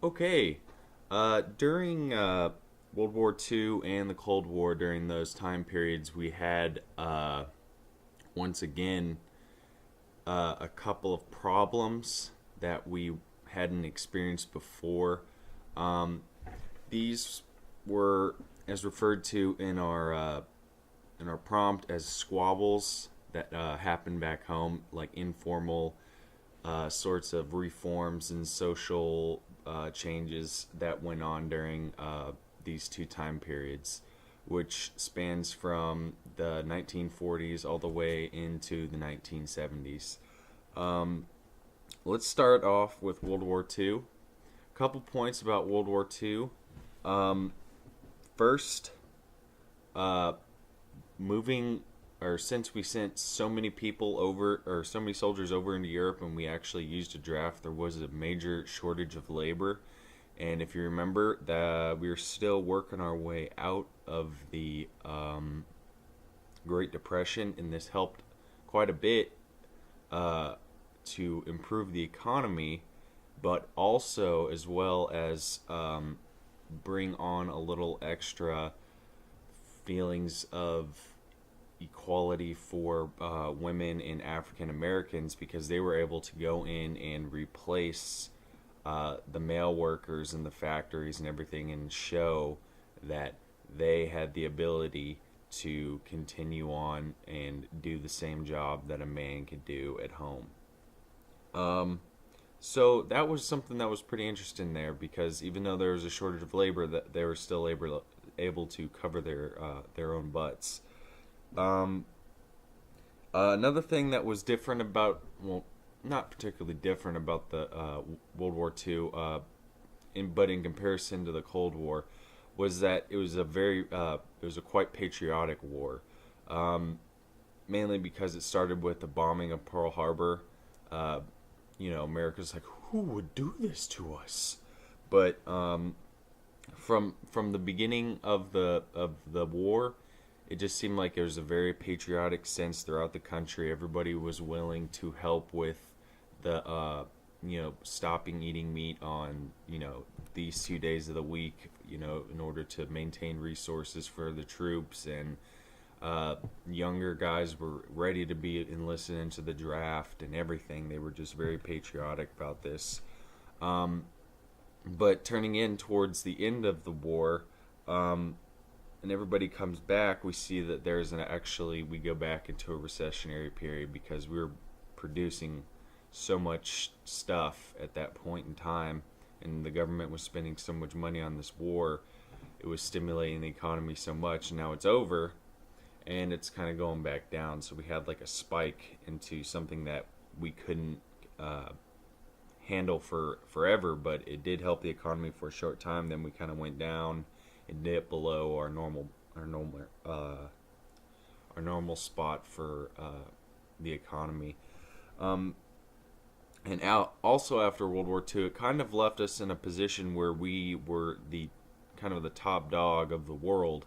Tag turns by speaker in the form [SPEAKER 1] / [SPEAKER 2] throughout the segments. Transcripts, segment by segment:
[SPEAKER 1] Okay. During World War II and the Cold War, during those time periods, we had once again a couple of problems that we hadn't experienced before. Um, these were, as referred to in our prompt, as squabbles that happened back home, like informal sorts of reforms and social changes that went on during these two time periods, which spans from the 1940s all the way into the 1970s. Um, let's start off with World War II. A couple points about World War II. Um, First, uh, moving or since we sent so many people over or so many soldiers over into Europe and we actually used a draft, there was a major shortage of labor. And if you remember, that we were still working our way out of the Great Depression, and this helped quite a bit uh, to improve the economy, but also as well as bring on a little extra feelings of equality for women and African Americans, because they were able to go in and replace the male workers in the factories and everything, and show that they had the ability to continue on and do the same job that a man could do at home. Um, so that was something that was pretty interesting there, because even though there was a shortage of labor, that they were still able to cover their own butts. Um, Another thing that was different about, well, not particularly different about the World War II, but in comparison to the Cold War, was that it was a quite patriotic war. Um, Mainly because it started with the bombing of Pearl Harbor. Uh, America's like, who would do this to us? But from the beginning of the war, it just seemed like there was a very patriotic sense throughout the country. Everybody was willing to help with the stopping eating meat on these 2 days of the week, in order to maintain resources for the troops. And younger guys were ready to be enlisted into the draft and everything. They were just very patriotic about this. Um, but turning in towards the end of the war, um, and everybody comes back, we see that we go back into a recessionary period, because we were producing so much stuff at that point in time, and the government was spending so much money on this war. It was stimulating the economy so much, and now it's over, and it's kind of going back down. So we had like a spike into something that we couldn't handle for forever, but it did help the economy for a short time. Then we kind of went down and dipped below our normal spot for the economy. Um, and also after World War II, it kind of left us in a position where we were the kind of the top dog of the world,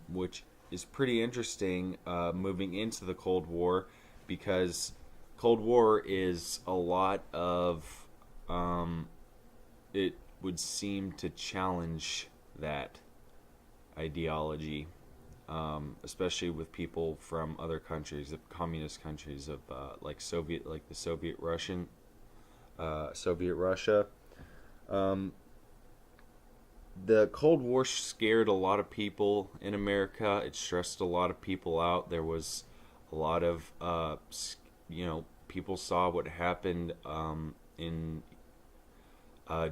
[SPEAKER 1] which is pretty interesting moving into the Cold War, because Cold War is a lot of it would seem to challenge that ideology, especially with people from other countries, the communist countries of like the Soviet Russia. Um, the Cold War scared a lot of people in America. It stressed a lot of people out. There was a lot of people saw what happened in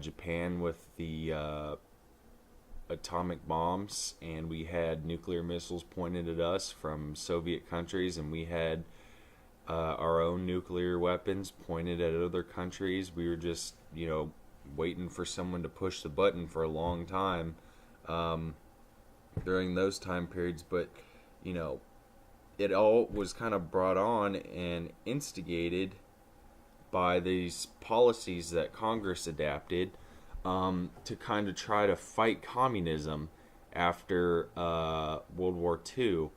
[SPEAKER 1] Japan with the atomic bombs, and we had nuclear missiles pointed at us from Soviet countries, and we had our own nuclear weapons pointed at other countries. We were just, waiting for someone to push the button for a long time um, during those time periods. But, you know, it all was kind of brought on and instigated by these policies that Congress adapted to kind of try to fight communism after World War II.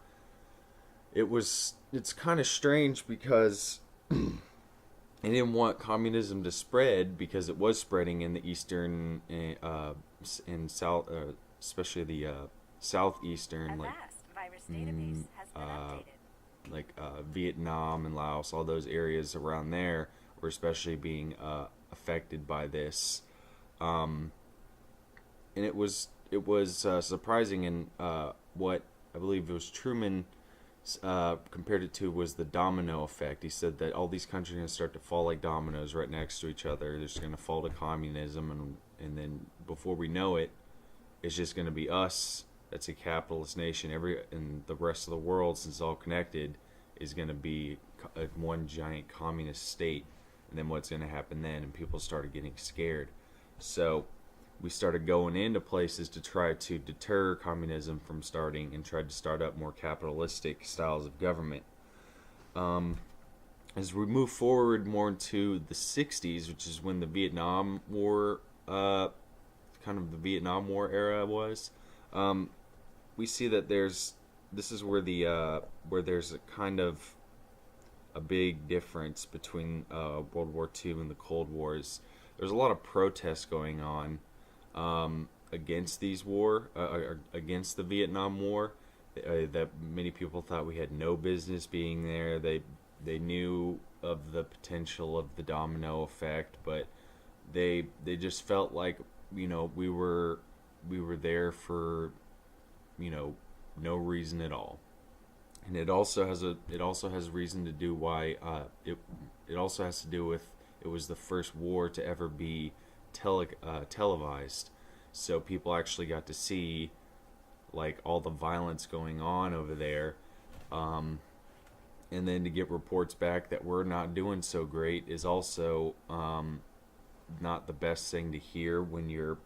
[SPEAKER 1] It's kind of strange because They didn't want communism to spread because it was spreading in the eastern in south, especially the southeastern, mm, uh, Vietnam and Laos, all those areas around there were especially being affected by this. Um, and it was surprising, and what I believe it was Truman compared it to was the domino effect. He said that all these countries are going to start to fall like dominoes right next to each other. They're just going to fall to communism, and then before we know it, it's just going to be us. That's a capitalist nation. And the rest of the world, since it's all connected, is going to be one giant communist state. And then what's going to happen then? And people started getting scared. So we started going into places to try to deter communism from starting, and tried to start up more capitalistic styles of government. Um, as we move forward more into the 60s, which is when the Vietnam War, kind of the Vietnam War era was, um, we see that this is where where there's a kind of a big difference between World War II and the Cold Wars. There's a lot of protests going on against against the Vietnam War. That many people thought we had no business being there. They knew of the potential of the domino effect, but they just felt like, we were there for, no reason at all. And it also has reason to do why it also has to do with, it was the first war to ever be televised, so people actually got to see like all the violence going on over there, and then to get reports back that we're not doing so great is also not the best thing to hear when you're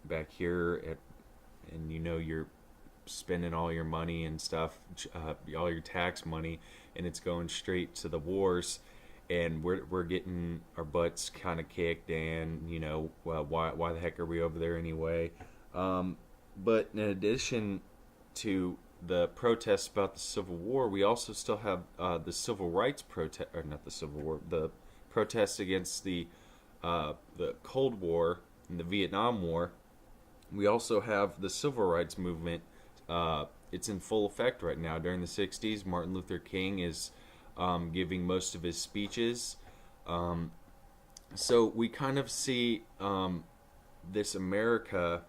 [SPEAKER 1] back here and you're spending all your money and stuff, all your tax money, and it's going straight to the wars, and we're getting our butts kind of kicked, and well, why the heck are we over there anyway? But in addition to the protests about the Civil War, we also still have the civil rights protest, or not the Civil War, the protests against the Cold War and the Vietnam War. We also have the civil rights movement. It's in full effect right now. During the 60s, Martin Luther King is giving most of his speeches. So we kind of see this America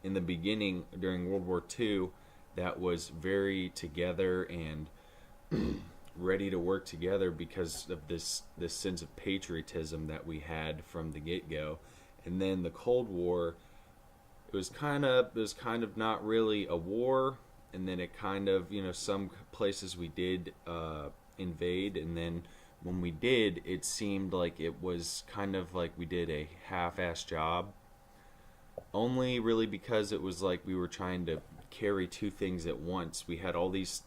[SPEAKER 1] in the beginning during World War II that was very together and ready to work together because of this sense of patriotism that we had from the get-go. And then the Cold War, it was kind of not really a war, and then it kind of, some places we did invade, and then when we did, it seemed like it was kind of like we did a half-assed job, only really because it was like we were trying to carry two things at once. We had all these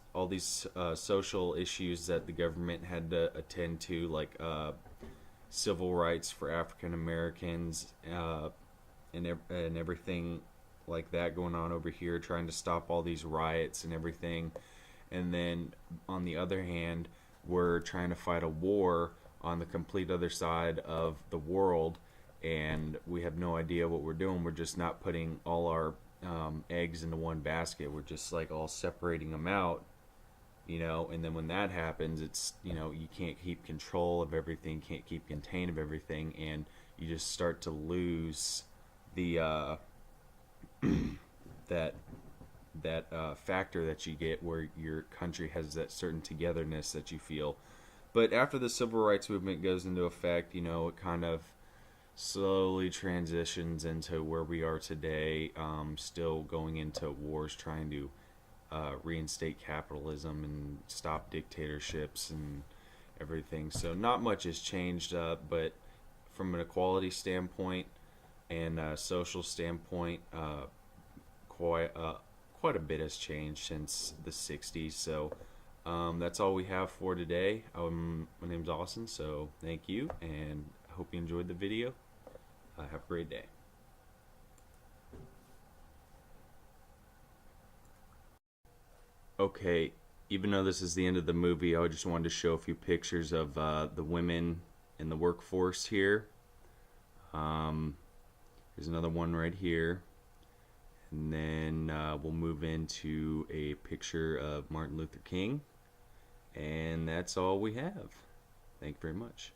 [SPEAKER 1] social issues that the government had to attend to, like civil rights for African Americans, and everything like that going on over here, trying to stop all these riots and everything. And then on the other hand, we're trying to fight a war on the complete other side of the world, and we have no idea what we're doing. We're just not putting all our eggs into one basket. We're just like all separating them out, and then when that happens, it's, you can't keep control of everything, can't keep contain of everything, and you just start to lose the that factor that you get where your country has that certain togetherness that you feel. But after the civil rights movement goes into effect, it kind of slowly transitions into where we are today, still going into wars, trying to reinstate capitalism and stop dictatorships and everything. So not much has changed, but from an equality standpoint and a social standpoint, quite a bit has changed since the 60s. So that's all we have for today. My name's Austin, so thank you, and I hope you enjoyed the video. Have a great day. Okay, even though this is the end of the movie, I just wanted to show a few pictures of the women in the workforce here. There's another one right here. And then we'll move into a picture of Martin Luther King. And that's all we have. Thank you very much.